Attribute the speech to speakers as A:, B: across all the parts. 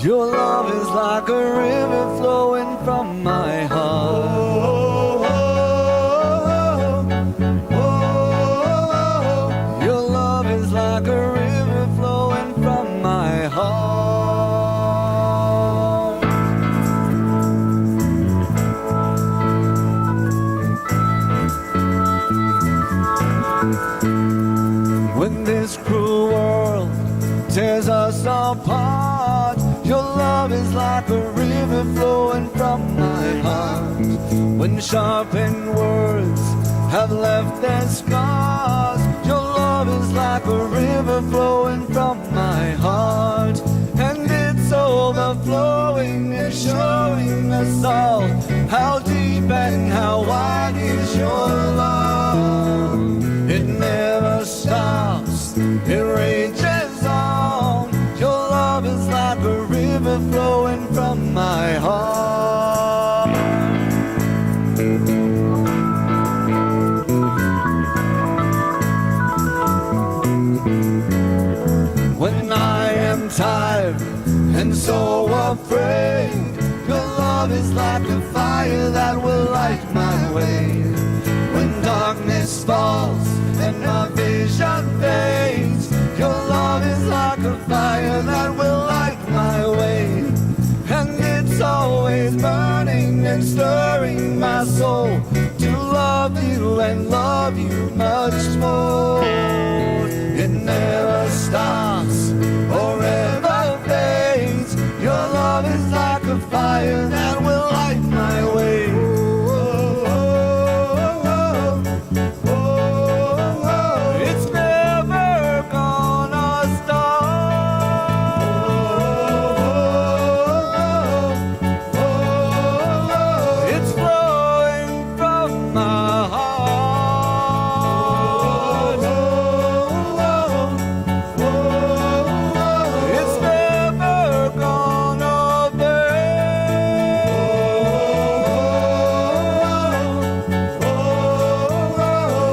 A: Your love is like a river flowing from my heart. Your love is like a river flowing from my heart. When this cruel world tears us apart, your love is like a river flowing from my heart. When sharpened words have left their scars, your love is like a river flowing from my heart. And it's overflowing and showing us all how deep and how wide is your love. It never stops, it rages on. Your love is like a river flowing from my heart. When I am tired and so afraid, your love is like a fire that will light my way. When darkness falls and my vision fades, your love is like a fire that will light my way. And it's always burning and stirring my soul to love you and love you much more. It never stops or ever fades. Your love is like a fire that will light my way. It's never gonna stop. It's flowing from my heart. It's never gonna fade.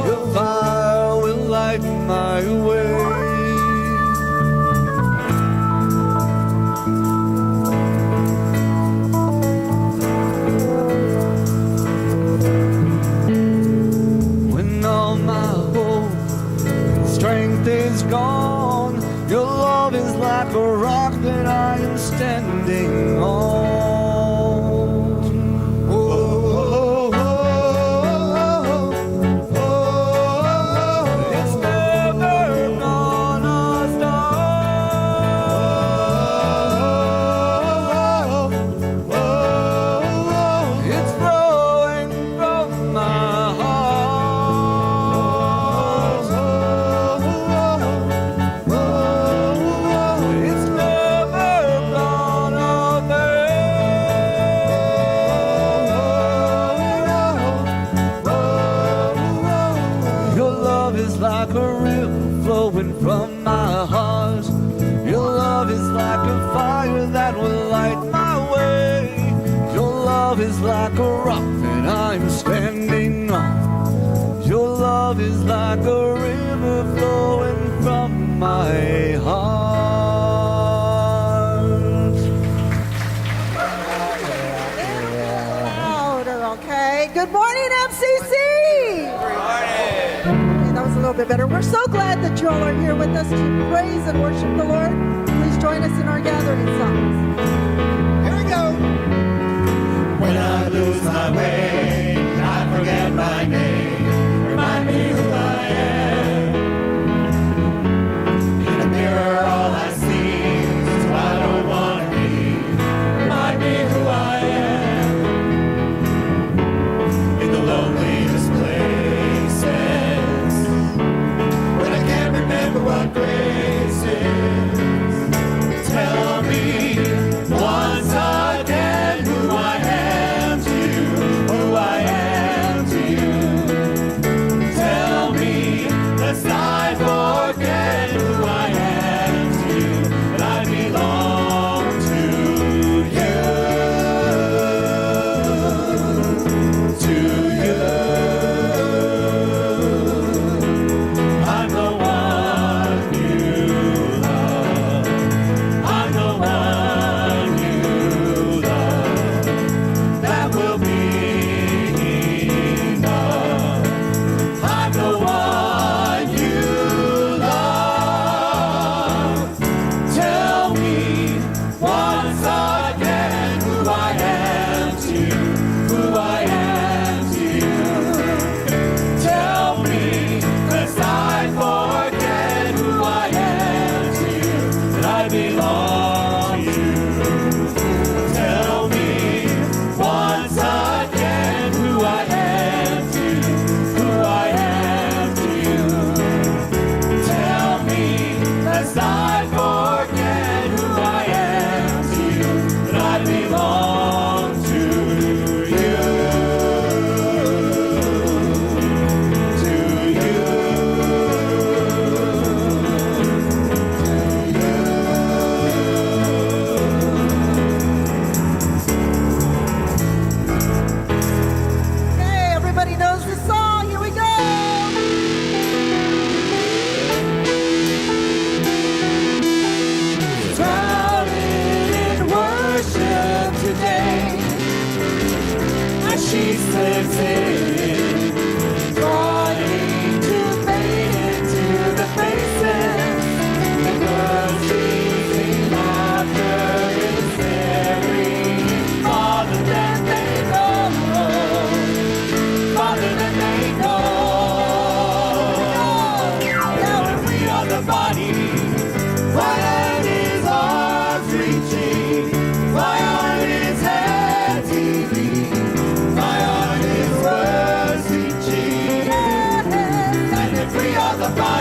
A: Your fire will light my way. When all my hope and strength is gone, your love is like a rock that I am standing on. It's never gonna stop. It's flowing from my heart. It's never gonna fade. Your love is like a river flowing from my heart. Your love is like a fire that will light my way. Your love is like a rock that I'm standing on. Your love is like a river flowing from my heart.
B: Louder, okay? Good morning, MCC! That was a little bit better. We're so glad that you all are here with us to praise and worship the Lord. Please join us in our gathering songs. Here we go.
C: When I lose my way, I forget my name. Remind me who I am. In the mirror, all I see is who I don't want to be. Remind me who I am. In the loneliest places, when I can't remember what grace is, tell me once again who I am to you, who I am to you. Tell me, lest I forget who I am to you, that I belong to you, to you. I'm the one you love. I'm the one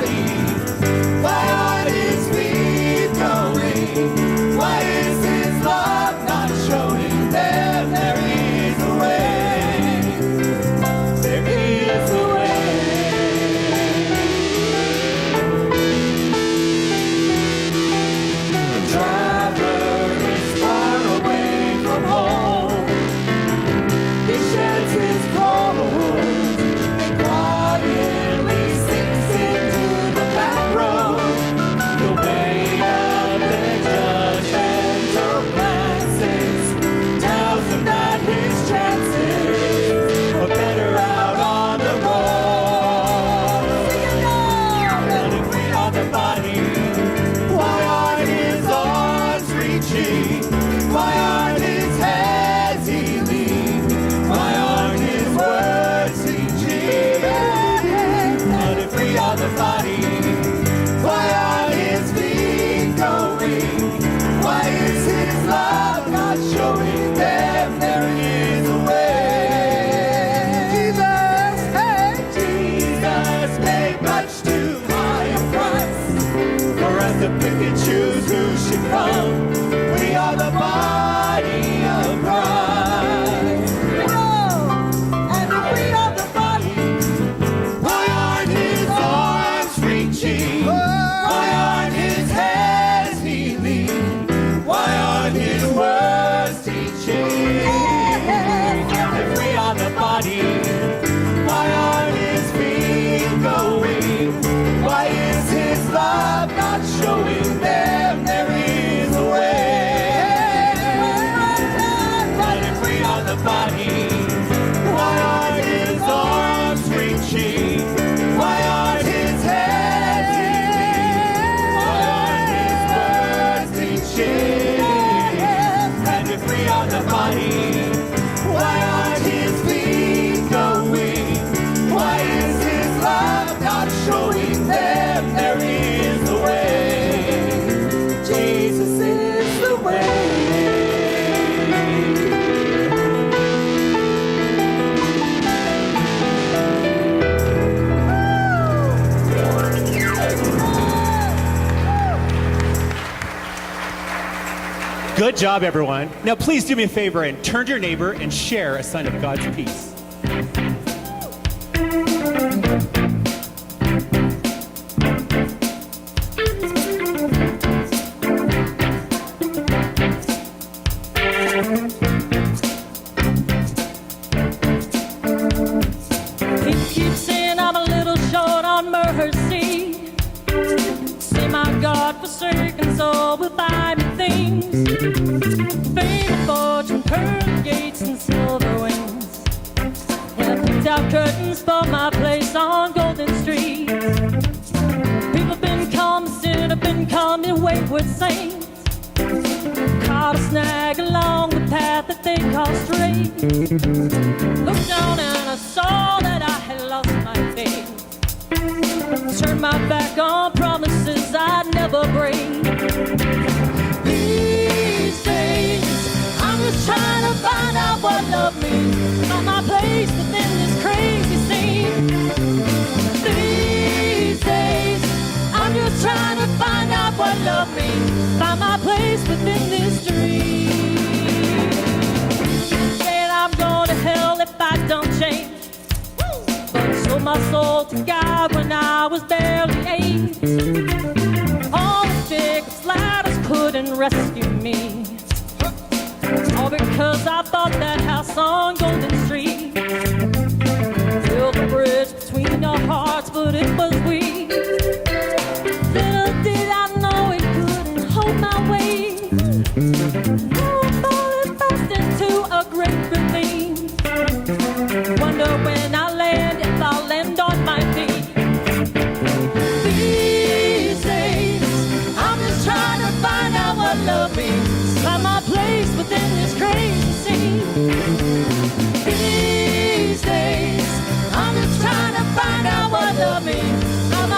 C: body? Why aren't his feet going? Why is his love not showing them? There is a way. There is a way. The driver is far away from home. He sheds his clothes and quietly sinks into the back row. The weight of their judgmental glances tells him that his chances are better out on the road. But if we are the body, why aren't his arms reaching? Why aren't his hands healing? Why aren't his words teaching? But if we are the body, why aren't his feet going? Why is his love not showing them? There is a way. Jesus, hey, Jesus paid much too high a price for us to pick and choose who should come. We are the body of Christ.
B: And if we are the body,
C: Why aren't his arms reaching? Why aren't his hands healing? Why aren't his words teaching? If we are the body, why aren't his feet going? Why is his love not showing them? There is a way. But if we are the body, why aren't his arms reaching? Why aren't his hands healing? Why aren't his words teaching? And if we are the body, why aren't his feet going? Why is his love not showing them? There is a way. Jesus is the way.
D: Good job, everyone. Now, please do me a favor and turn to your neighbor and share a sign of God's peace.
E: People keep saying I'm a little short on mercy. Say my God-forsaken soul will buy me things. Fame, fortune, pearl gates, and silver wings. And I picked out curtains for my place on Golden Street. People been calling me sinner, been calling me wayward saint. Caught a snag along the path that they call straight. Looked down and I saw that I had lost my faith. Turned my back on promises I'd never break. These days, I'm just trying to find out what love means. Find my place within this crazy scene. These days, I'm just trying to find out what love means. Find my place within this dream. Saying I'm going to hell if I don't change. But sold my soul to God when I was barely 8. All the big ladders couldn't rescue me. All because I bought that house on Golden Street. Built a bridge between our hearts, but it was weak. Little did I know it couldn't hold my weight. Now I'm falling fast into a great ravine. Wonder when I land, if I'll land on my feet. These days, I'm just trying to find out what love means. Find my place within this crazy scene. These days, I'm just trying to find out what love means. Find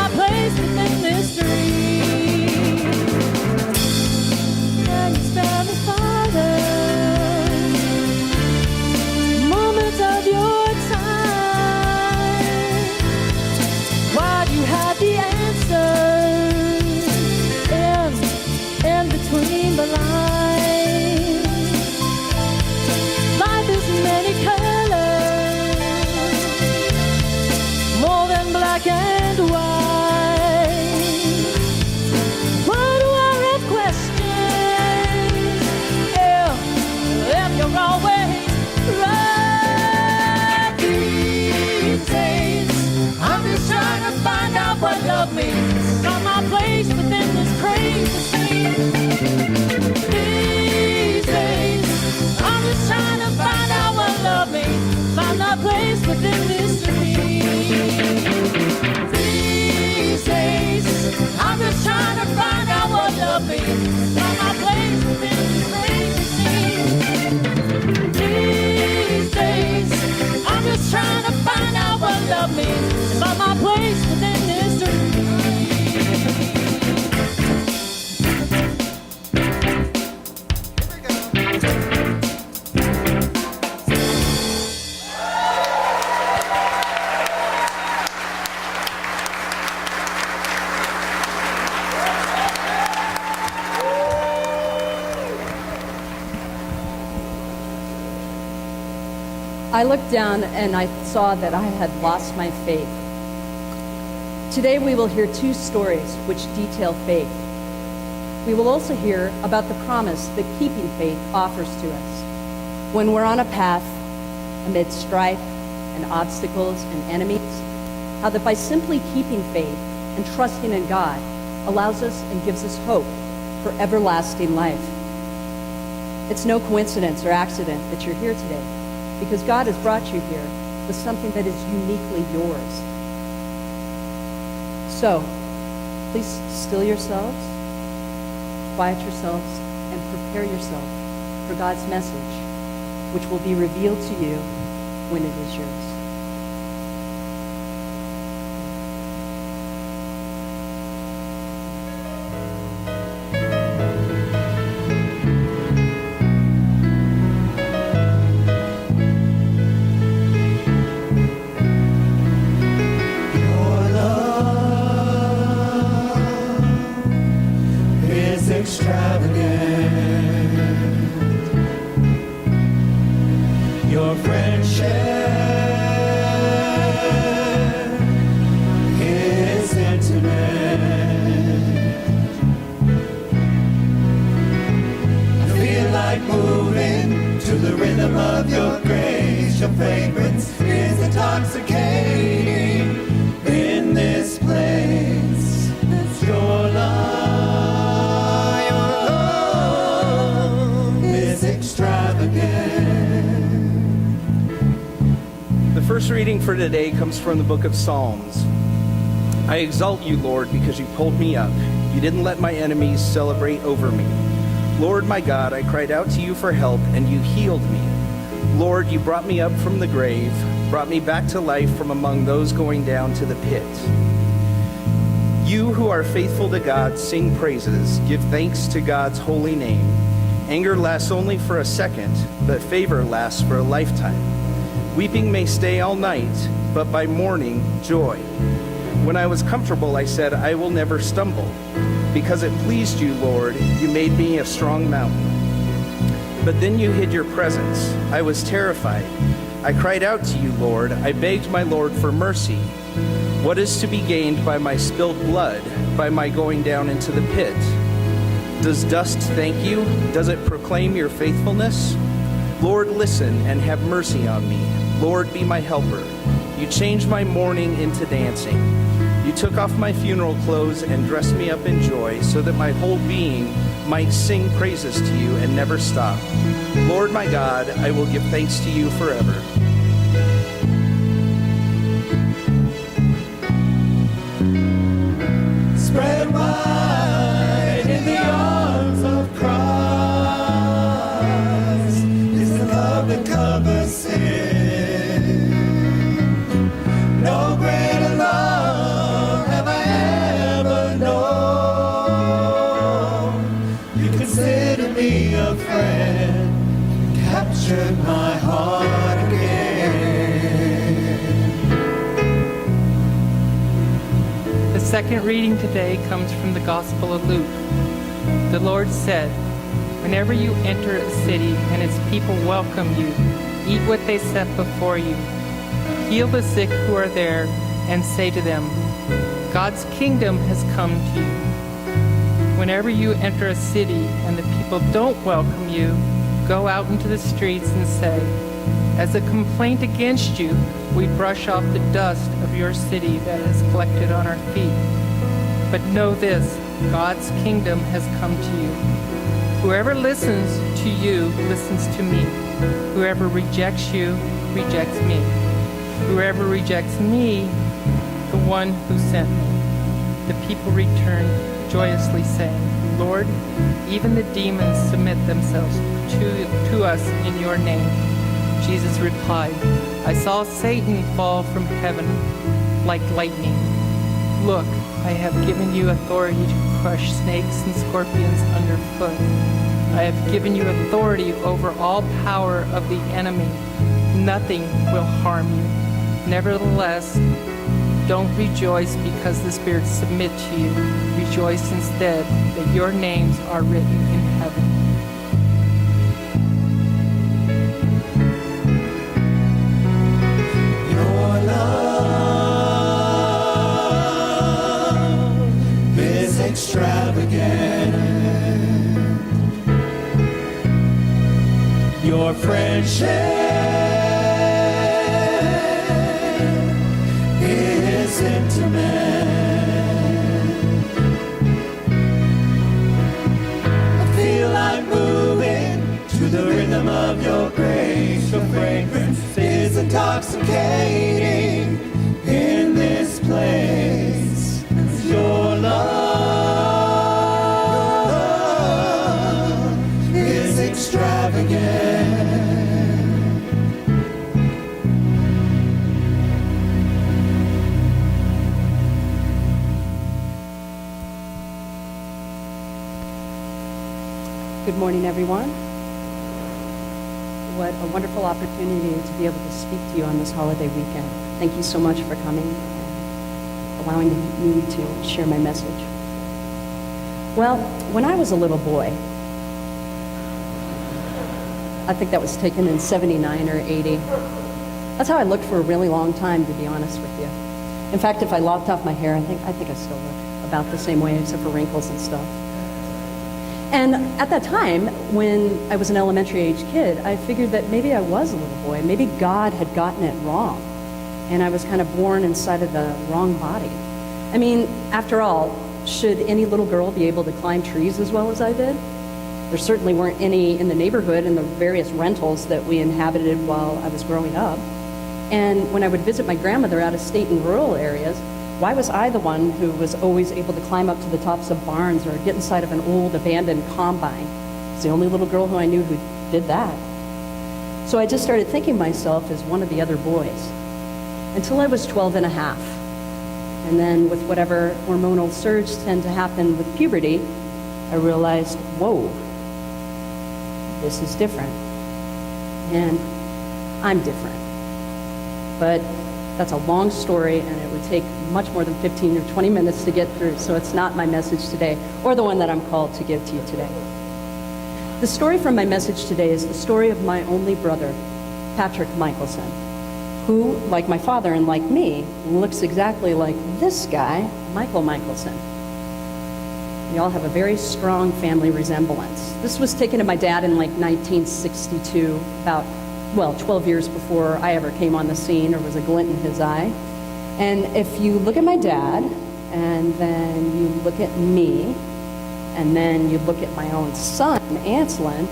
E: love me. Find my place within this crazy scene. These days, I'm just trying to find out what love means. Find my place within this dream. These days, I'm just trying to find out what love means. Find my place within this crazy scene. These days, I'm just trying to find out what love means. Find my place within this dream.
F: I looked down and I saw that I had lost my faith. Today we will hear two stories which detail faith. We will also hear about the promise that keeping faith offers to us. When we're on a path amid strife and obstacles and enemies, how that by simply keeping faith and trusting in God allows us and gives us hope for everlasting life. It's no coincidence or accident that you're here today, because God has brought you here with something that is uniquely yours. So, please still yourselves, quiet yourselves, and prepare yourself for God's message, which will be revealed to you when it is yours.
C: Your friendship is intimate. I feel like moving to the rhythm of your grace. Your fragrance is intoxicating in this place. It's your love is extravagant.
G: The first reading for today comes from the book of Psalms. I exalt you, Lord, because you pulled me up. You didn't let my enemies celebrate over me. Lord, my God, I cried out to you for help, and you healed me. Lord, you brought me up from the grave, brought me back to life from among those going down to the pit. You who are faithful to God, sing praises, give thanks to God's holy name. Anger lasts only for a second, but favor lasts for a lifetime. Weeping may stay all night, but by morning, joy. When I was comfortable, I said, I will never stumble. Because it pleased you, Lord, you made me a strong mountain. But then you hid your presence. I was terrified. I cried out to you, Lord. I begged my Lord for mercy. What is to be gained by my spilled blood, by my going down into the pit? Does dust thank you? Does it proclaim your faithfulness? Lord, listen and have mercy on me. Lord, be my helper. You changed my mourning into dancing. You took off my funeral clothes and dressed me up in joy, so that my whole being might sing praises to you and never stop. Lord, my God, I will give thanks to you forever.
C: Spread wide in the arms of Christ is the love that covers sin. No greater love have I ever known. You consider me a friend, captured my heart again.
H: The second reading today comes from the Gospel of Luke. The Lord said, whenever you enter a city and its people welcome you, eat what they set before you. Heal the sick who are there and say to them, God's kingdom has come to you. Whenever you enter a city and the people don't welcome you, go out into the streets and say, as a complaint against you, we brush off the dust of your city that has collected on our feet. But know this, God's kingdom has come to you. Whoever listens to you listens to me. Whoever rejects you rejects me. Whoever rejects me, the one who sent me. The people returned joyously saying, Lord, even the demons submit themselves to us in your name. Jesus replied, I saw Satan fall from heaven like lightning. Look, I have given you authority to crush snakes and scorpions underfoot. I have given you authority over all power of the enemy. Nothing will harm you. Nevertheless, don't rejoice because the spirits submit to you. Rejoice instead that your names are written in heaven.
C: Your love is extravagant. Your friendship is intimate. I feel like moving to the rhythm of your grace. Your fragrance is intoxicating in this place. 'Cause your love is extravagant.
F: Good morning, everyone. What a wonderful opportunity to be able to speak to you on this holiday weekend. Thank you so much for coming and allowing me to share my message. Well, when I was a little boy, I think that was taken in 79 or 80. That's how I looked for a really long time, to be honest with you. In fact, if I lopped off my hair, I think I still look about the same way, except for wrinkles and stuff. And at that time, when I was an elementary age kid, I figured that maybe I was a little boy. Maybe God had gotten it wrong, and I was kind of born inside of the wrong body. I mean, after all, should any little girl be able to climb trees as well as I did? There certainly weren't any in the neighborhood and the various rentals that we inhabited while I was growing up. And when I would visit my grandmother out of state in rural areas, why was I the one who was always able to climb up to the tops of barns or get inside of an old abandoned combine? I was the only little girl who I knew who did that. So I just started thinking myself as one of the other boys until I was 12 and a half. And then with whatever hormonal surge tend to happen with puberty, I realized, whoa, this is different. And I'm different. But that's a long story, and it would take much more than 15 or 20 minutes to get through, so it's not my message today, or the one that I'm called to give to you today. The story from my message today is the story of my only brother, Patrick Michelson, who, like my father and like me, looks exactly like this guy, Michael Michelson. We all have a very strong family resemblance. This was taken to my dad in like 1962, about 12 years before I ever came on the scene or was a glint in his eye. And if you look at my dad, and then you look at me, and then you look at my own son, Anselin,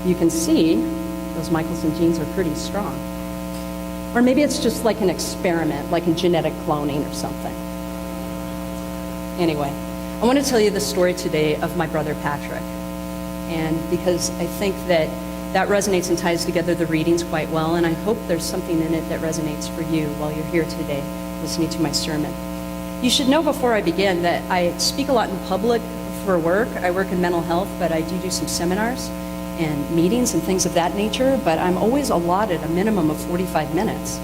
F: you can see those Michelson genes are pretty strong. Or maybe it's just like an experiment, like in genetic cloning or something. Anyway, I want to tell you the story today of my brother Patrick. And because I think that resonates and ties together the readings quite well, and I hope there's something in it that resonates for you while you're here today listening to my sermon. You should know before I begin that I speak a lot in public for work. I work in mental health, but I do some seminars and meetings and things of that nature, but I'm always allotted a minimum of 45 minutes.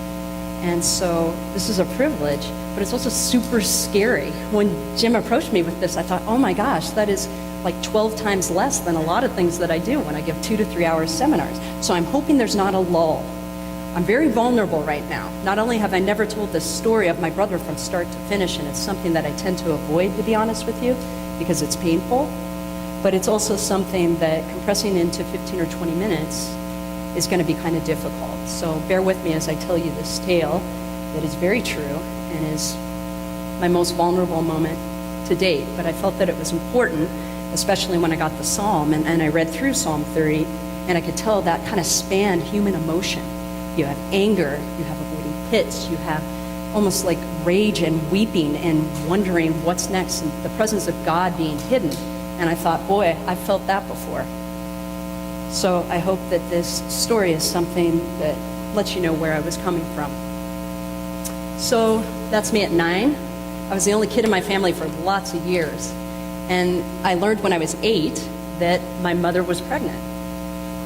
F: And so this is a privilege, but it's also super scary. When Jim approached me with this, I thought, oh my gosh, that is like 12 times less than a lot of things that I do when I give 2 to 3 hour seminars. So I'm hoping there's not a lull. I'm very vulnerable right now. Not only have I never told this story of my brother from start to finish, and it's something that I tend to avoid, to be honest with you, because it's painful, but it's also something that compressing into 15 or 20 minutes is going to be kind of difficult. So bear with me as I tell you this tale that is very true and is my most vulnerable moment to date, but I felt that it was important, especially when I got the Psalm, and I read through Psalm 30, and I could tell that kind of spanned human emotion. You have anger, you have avoiding pits, you have almost like rage and weeping and wondering what's next, and the presence of God being hidden. And I thought, boy, I've felt that before. So I hope that this story is something that lets you know where I was coming from. So that's me at 9. I was the only kid in my family for lots of years. And I learned when I was 8 that my mother was pregnant.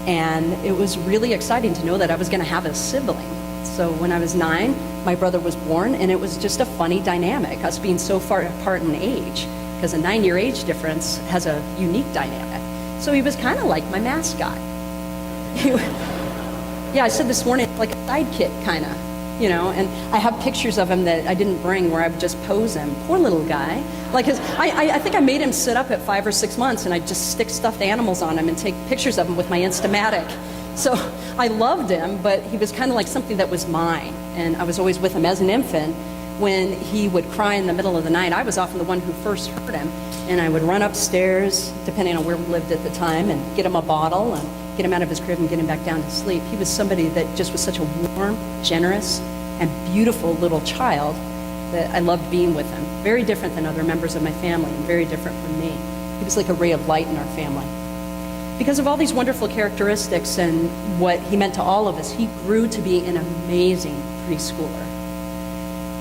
F: And it was really exciting to know that I was going to have a sibling. So when I was 9, my brother was born, and it was just a funny dynamic, us being so far apart in age, because a 9-year age difference has a unique dynamic. So he was kind of like my mascot. Yeah, I said this morning, like a sidekick, kind of, you know, and I have pictures of him that I didn't bring where I would just pose him. Poor little guy. Like, I think I made him sit up at 5 or 6 months, and I'd just stick stuffed animals on him and take pictures of him with my Instamatic. So I loved him, but he was kind of like something that was mine, and I was always with him as an infant. When he would cry in the middle of the night, I was often the one who first heard him, and I would run upstairs, depending on where we lived at the time, and get him a bottle and get him out of his crib and get him back down to sleep. He was somebody that just was such a warm, generous, and beautiful little child that I loved being with him. Very different than other members of my family, and very different from me. He was like a ray of light in our family. Because of all these wonderful characteristics and what he meant to all of us, he grew to be an amazing preschooler.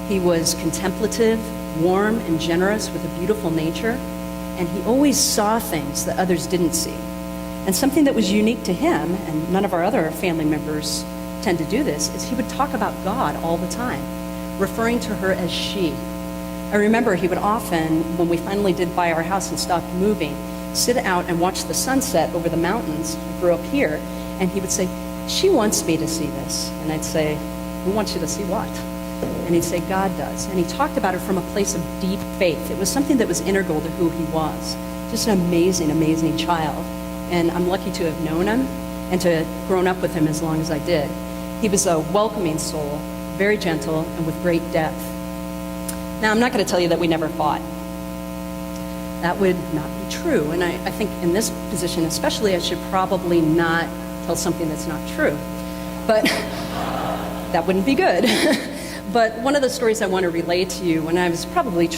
F: He was contemplative, warm, and generous with a beautiful nature, and he always saw things that others didn't see. And something that was unique to him, and none of our other family members tend to do this, is he would talk about God all the time, referring to her as she. I remember he would often, when we finally did buy our house and stopped moving, sit out and watch the sunset over the mountains. I grew up here, and he would say, "She wants me to see this." And I'd say, "Who wants you to see what?" And he'd say, "God does." And he talked about it from a place of deep faith. It was something that was integral to who he was. Just an amazing, amazing child. And I'm lucky to have known him and to have grown up with him as long as I did. He was a welcoming soul, very gentle, and with great depth. Now, I'm not going to tell you that we never fought. That would not be true. And I think in this position especially, I should probably not tell something that's not true. But that wouldn't be good. But one of the stories I want to relate to you, when I was probably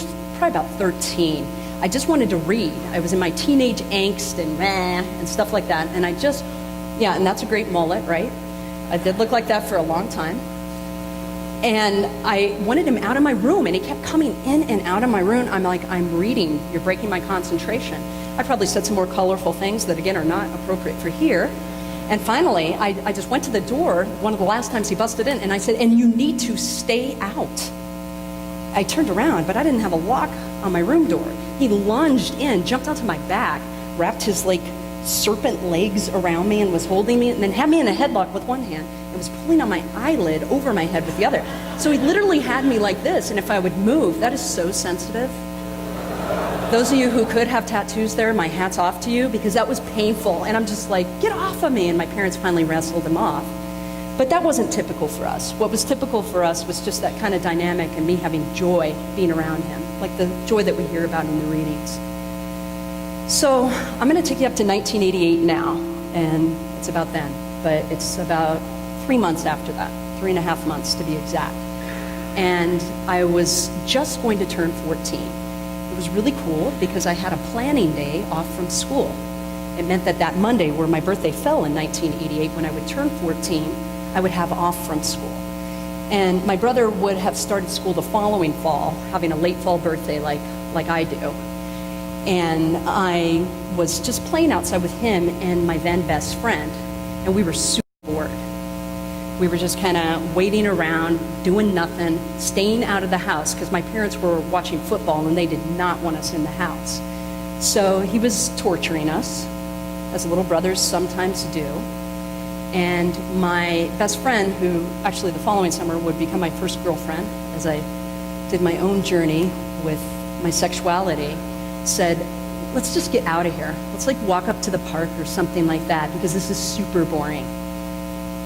F: about 13, I just wanted to read. I was in my teenage angst and stuff like that. And and that's a great mullet, right? I did look like that for a long time. And I wanted him out of my room, and he kept coming in and out of my room. I'm like, "I'm reading. You're breaking my concentration." I probably said some more colorful things that, again, are not appropriate for here. And finally, I just went to the door, one of the last times he busted in, and I said, "And you need to stay out." I turned around, but I didn't have a lock on my room door. He lunged in, jumped onto my back, wrapped his serpent legs around me and was holding me, and then had me in a headlock with one hand and was pulling on my eyelid over my head with the other. So he literally had me like this, and if I would move, that is so sensitive. Those of you who could have tattoos there, my hat's off to you, because that was painful. And I'm just like, "Get off of me." And my parents finally wrestled him off. But that wasn't typical for us. What was typical for us was just that kind of dynamic and me having joy being around him, like the joy that we hear about in the readings. So I'm going to take you up to 1988 now, and it's about then. But it's about 3 months after that, 3.5 months to be exact. And I was just going to turn 14. It was really cool because I had a planning day off from school. It meant that Monday, where my birthday fell in 1988, when I would turn 14, I would have off from school. And my brother would have started school the following fall, having a late fall birthday like I do. And I was just playing outside with him and my then best friend, and we were super bored. We were just kind of waiting around, doing nothing, staying out of the house because my parents were watching football and they did not want us in the house. So he was torturing us, as little brothers sometimes do. And my best friend, who actually the following summer would become my first girlfriend, as I did my own journey with my sexuality, said, "Let's just get out of here. Let's walk up to the park or something like that, because this is super boring."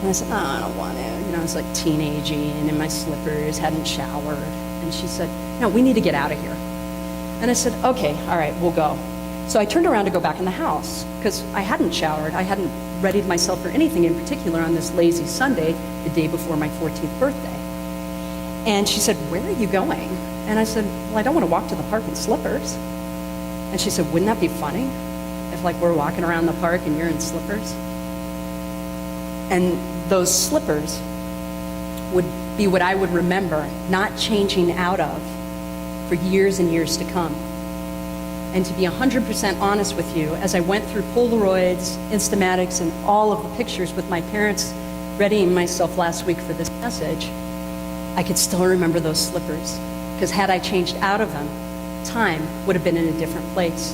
F: And I said, "Oh, I don't want to." I was teenagey and in my slippers, hadn't showered. And she said, "No, we need to get out of here." And I said, okay, all right, we'll go. So I turned around to go back in the house because I hadn't showered. I hadn't readied myself for anything in particular on this lazy Sunday, the day before my 14th birthday. And she said, where are you going? And I said, well, I don't want to walk to the park in slippers. And she said, wouldn't that be funny if like we're walking around the park and you're in slippers? And those slippers would be what I would remember not changing out of for years and years to come. And to be 100% honest with you, as I went through Polaroids, Instamatics, and all of the pictures with my parents readying myself last week for this message, I could still remember those slippers. Because had I changed out of them, time would have been in a different place.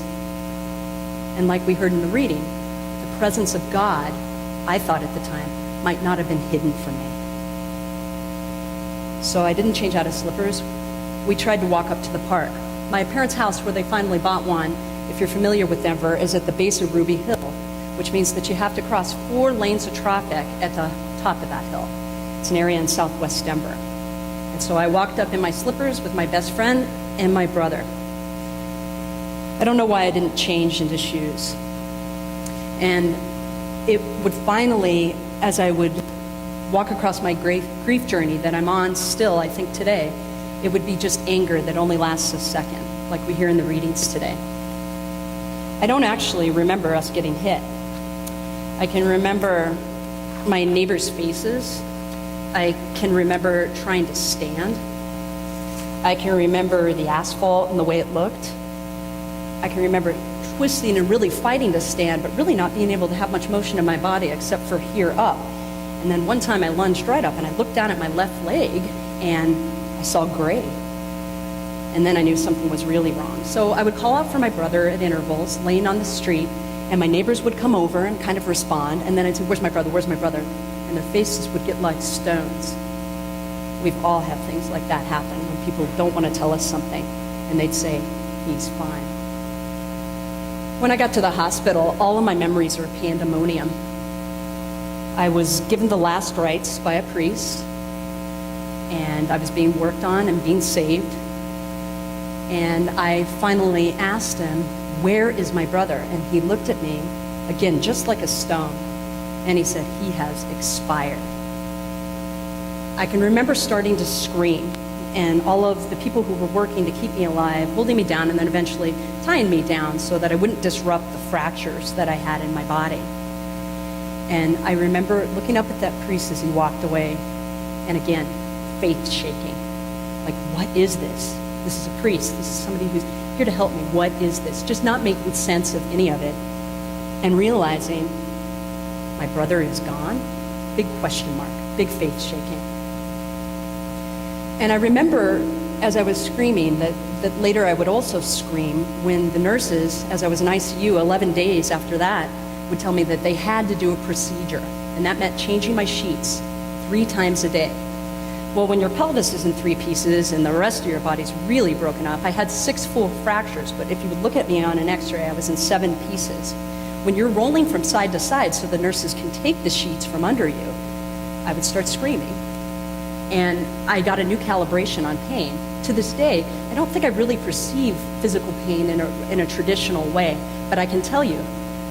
F: And like we heard in the reading, the presence of God, I thought at the time, might not have been hidden from me. So I didn't change out of slippers. We tried to walk up to the park. My parents' house, where they finally bought one, if you're familiar with Denver, is at the base of Ruby Hill, which means that you have to cross 4 lanes of traffic at the top of that hill. It's an area in southwest Denver. And so I walked up in my slippers with my best friend and my brother. I don't know why I didn't change into shoes. And it would finally, as I would walk across my grief journey that I'm on still, I think today, it would be just anger that only lasts a second, like we hear in the readings today. I don't actually remember us getting hit. I can remember my neighbors' faces. I can remember trying to stand. I can remember the asphalt and the way it looked. I can remember twisting and really fighting to stand, but really not being able to have much motion in my body except for here up. And then one time I lunged right up and I looked down at my left leg and I saw gray. And then I knew something was really wrong. So I would call out for my brother at intervals, laying on the street, and my neighbors would come over and kind of respond. And then I'd say, where's my brother? Where's my brother? And their faces would get like stones. We've all had things like that happen when people don't want to tell us something. And they'd say, he's fine. When I got to the hospital, all of my memories were pandemonium. I was given the last rites by a priest, and I was being worked on and being saved. And I finally asked him, where is my brother? And he looked at me, again, just like a stone, and he said, he has expired. I can remember starting to scream, and all of the people who were working to keep me alive, holding me down, and then eventually tying me down so that I wouldn't disrupt the fractures that I had in my body. And I remember looking up at that priest as he walked away, and again, faith shaking. Like, what is this? This is a priest. This is somebody who's here to help me. What is this? Just not making sense of any of it. And realizing my brother is gone. Big question mark. Big faith shaking. And I remember as I was screaming that later I would also scream when the nurses, as I was in ICU 11 days after that, would tell me that they had to do a procedure. And that meant changing my sheets 3 times a day. Well, when your pelvis is in 3 pieces and the rest of your body's really broken up, I had 6 full fractures, but if you would look at me on an x-ray, I was in 7 pieces. When you're rolling from side to side so the nurses can take the sheets from under you, I would start screaming. And I got a new calibration on pain. To this day, I don't think I really perceive physical pain in a traditional way, but I can tell you,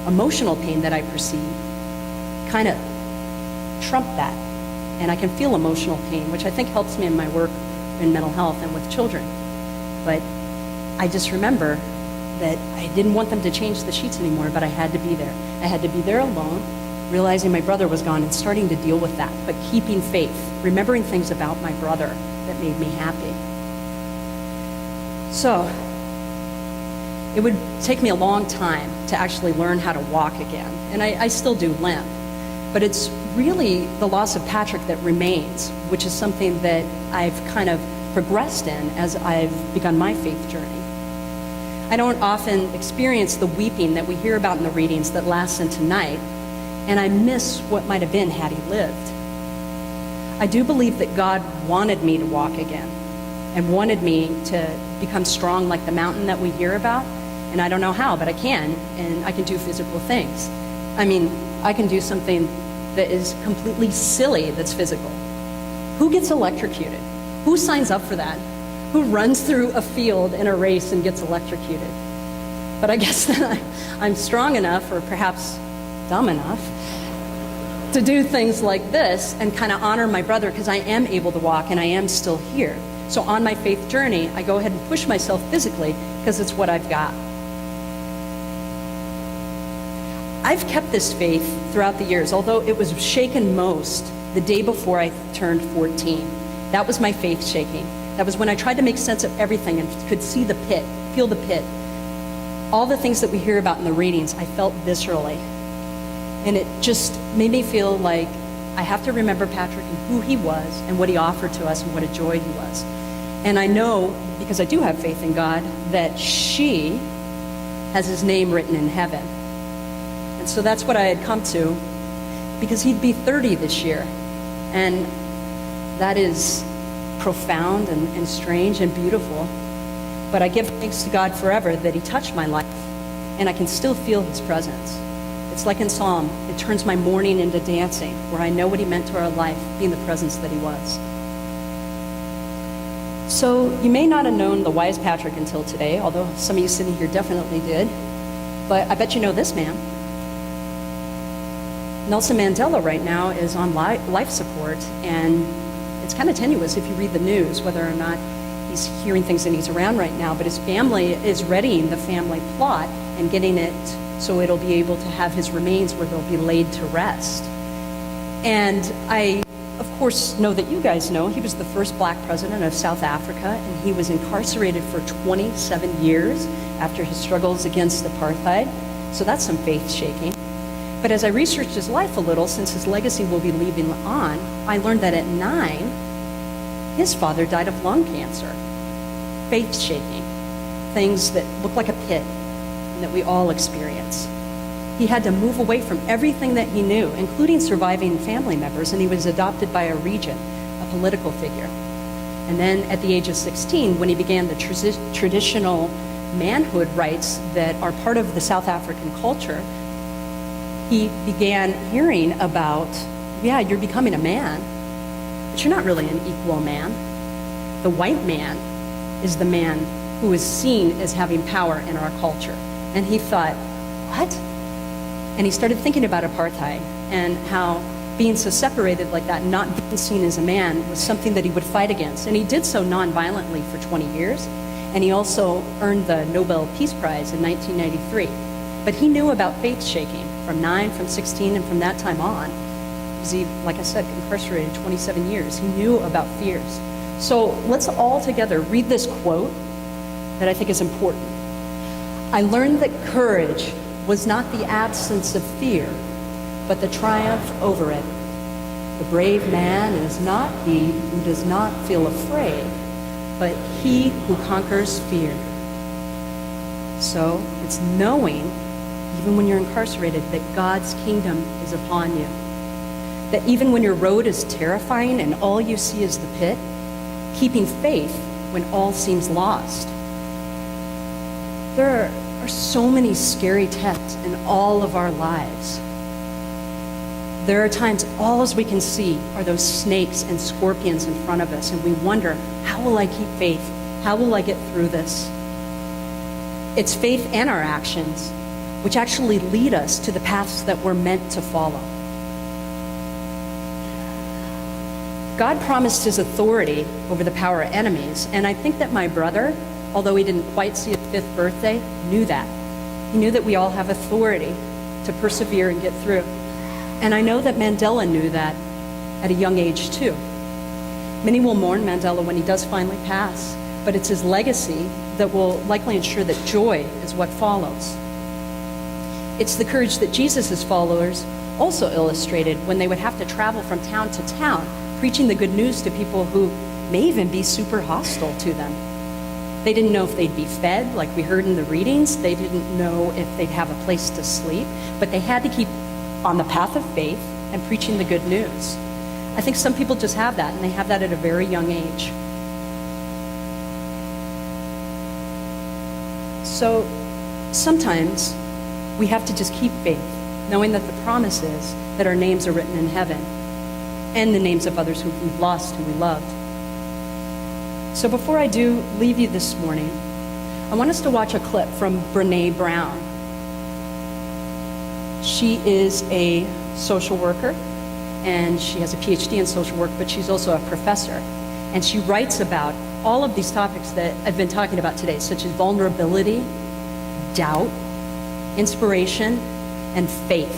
F: emotional pain that I perceive kind of trumped that. And I can feel emotional pain, which I think helps me in my work in mental health and with children. But I just remember that I didn't want them to change the sheets anymore, but I had to be there. I had to be there alone, realizing my brother was gone and starting to deal with that, but keeping faith, remembering things about my brother that made me happy. So it would take me a long time to actually learn how to walk again. And I still do limp. But it's really the loss of Patrick that remains, which is something that I've kind of progressed in as I've begun my faith journey. I don't often experience the weeping that we hear about in the readings that lasts into night, and I miss what might have been had he lived. I do believe that God wanted me to walk again and wanted me to become strong like the mountain that we hear about, and I don't know how, but I can, and I can do physical things. I mean, I can do something that is completely silly that's physical. Who gets electrocuted? Who signs up for that? who runs through a field in a race and gets electrocuted. But I guess that I'm strong enough, or perhaps dumb enough, to do things like this and kind of honor my brother, because I am able to walk and I am still here. So on my faith journey, I go ahead and push myself physically because it's what I've got. I've kept this faith throughout the years, although it was shaken most the day before I turned 14. That was my faith shaking. That was when I tried to make sense of everything and could see the pit, feel the pit. All the things that we hear about in the readings, I felt viscerally. And it just made me feel like I have to remember Patrick and who he was and what he offered to us and what a joy he was. And I know, because I do have faith in God, that she has his name written in heaven. And so that's what I had come to, because he'd be 30 this year. And that is profound and strange and beautiful. But I give thanks to God forever that he touched my life, and I can still feel his presence. It's like in Psalm, it turns my mourning into dancing, where I know what he meant to our life, being the presence that he was. So you may not have known the wise Patrick until today, although some of you sitting here definitely did. But I bet you know this man. Nelson Mandela right now is on life support, and it's kind of tenuous if you read the news, whether or not he's hearing things and he's around right now, but his family is readying the family plot and getting it so it'll be able to have his remains where they'll be laid to rest. And I, of course, know that you guys know he was the first black president of South Africa, and he was incarcerated for 27 years after his struggles against apartheid. So that's some faith shaking. But as I researched his life a little, since his legacy will be leaving on, I learned that at 9, his father died of lung cancer. Faith shaking. Things that look like a pit and that we all experience. He had to move away from everything that he knew, including surviving family members, and he was adopted by a regent, a political figure. And then at the age of 16, when he began the traditional manhood rights that are part of the South African culture, he began hearing about, yeah, you're becoming a man, but you're not really an equal man. The white man is the man who is seen as having power in our culture. And he thought, what? And he started thinking about apartheid and how being so separated like that, not being seen as a man, was something that he would fight against. And he did so non-violently for 20 years. And he also earned the Nobel Peace Prize in 1993. But he knew about faith shaking from 9, from 16, and from that time on. Because he, like I said, incarcerated 27 years. He knew about fears. So let's all together read this quote that I think is important. I learned that courage was not the absence of fear, but the triumph over it. The brave man is not he who does not feel afraid, but he who conquers fear. So it's knowing, even when you're incarcerated, that God's kingdom is upon you. That even when your road is terrifying and all you see is the pit, keeping faith when all seems lost. There are so many scary tests in all of our lives. There are times all as we can see are those snakes and scorpions in front of us, and we wonder, how will I keep faith? How will I get through this? It's faith and our actions which actually lead us to the paths that we're meant to follow. God promised his authority over the power of enemies, and I think that my brother, although he didn't quite see his 5th birthday, knew that. He knew that we all have authority to persevere and get through. And I know that Mandela knew that at a young age too. Many will mourn Mandela when he does finally pass, but it's his legacy that will likely ensure that joy is what follows. It's the courage that Jesus' followers also illustrated when they would have to travel from town to town, preaching the good news to people who may even be super hostile to them. They didn't know if they'd be fed, like we heard in the readings. They didn't know if they'd have a place to sleep, but they had to keep on the path of faith and preaching the good news. I think some people just have that, and they have that at a very young age. So sometimes we have to just keep faith, knowing that the promise is that our names are written in heaven, and the names of others who we've lost, who we loved. So before I do leave you this morning, I want us to watch a clip from Brene Brown. She is a social worker, and she has a PhD in social work, but she's also a professor. And she writes about all of these topics that I've been talking about today, such as vulnerability, doubt, inspiration, and faith.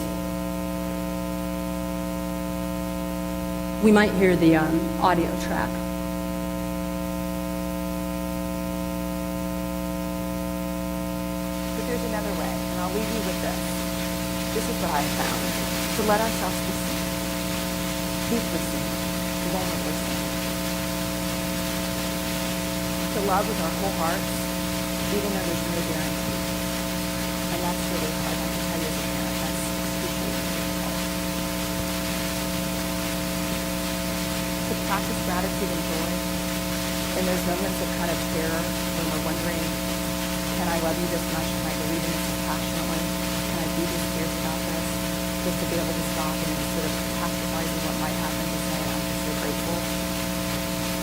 F: We might hear the audio track.
I: But there's another way, and I'll leave you with this. This is what I have found. To let ourselves be seen. Deeply seen. Vulnerably seen. To love with our whole hearts, even though there's no guarantee. And that's really hard. I can tell you as a parent, that's excruciating difficult. To practice gratitude and joy in those moments of kind of terror when we're wondering, can I love you this much? Can I believe in this passionately? Can I be this fierce about this? Just to be able to stop and instead of catastrophizing what might happen, to say, I'm just so grateful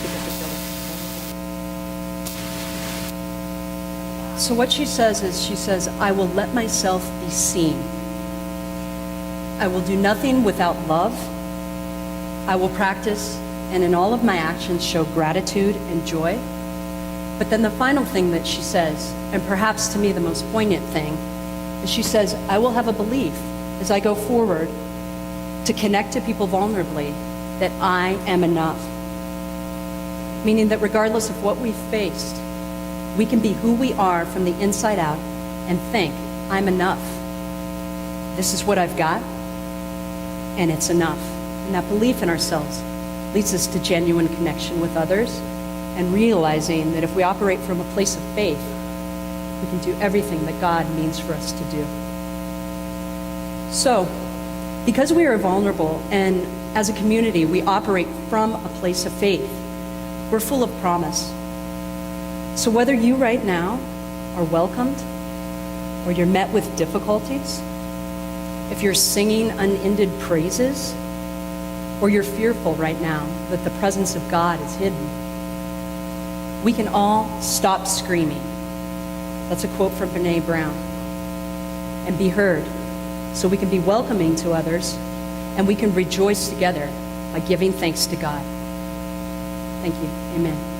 I: because it feels wonderful.
F: So what she says is, she says, I will let myself be seen. I will do nothing without love. I will practice and in all of my actions show gratitude and joy. But then the final thing that she says, and perhaps to me the most poignant thing, is she says, I will have a belief as I go forward to connect to people vulnerably that I am enough. Meaning that regardless of what we've faced, we can be who we are from the inside out and think, I'm enough. This is what I've got, and it's enough. And that belief in ourselves leads us to genuine connection with others and realizing that if we operate from a place of faith, we can do everything that God means for us to do. So, because we are vulnerable and as a community we operate from a place of faith, we're full of promise. So whether you right now are welcomed or you're met with difficulties, if you're singing unended praises, or you're fearful right now that the presence of God is hidden, we can all stop screaming. That's a quote from Brene Brown. And be heard, so we can be welcoming to others, and we can rejoice together by giving thanks to God. Thank you. Amen.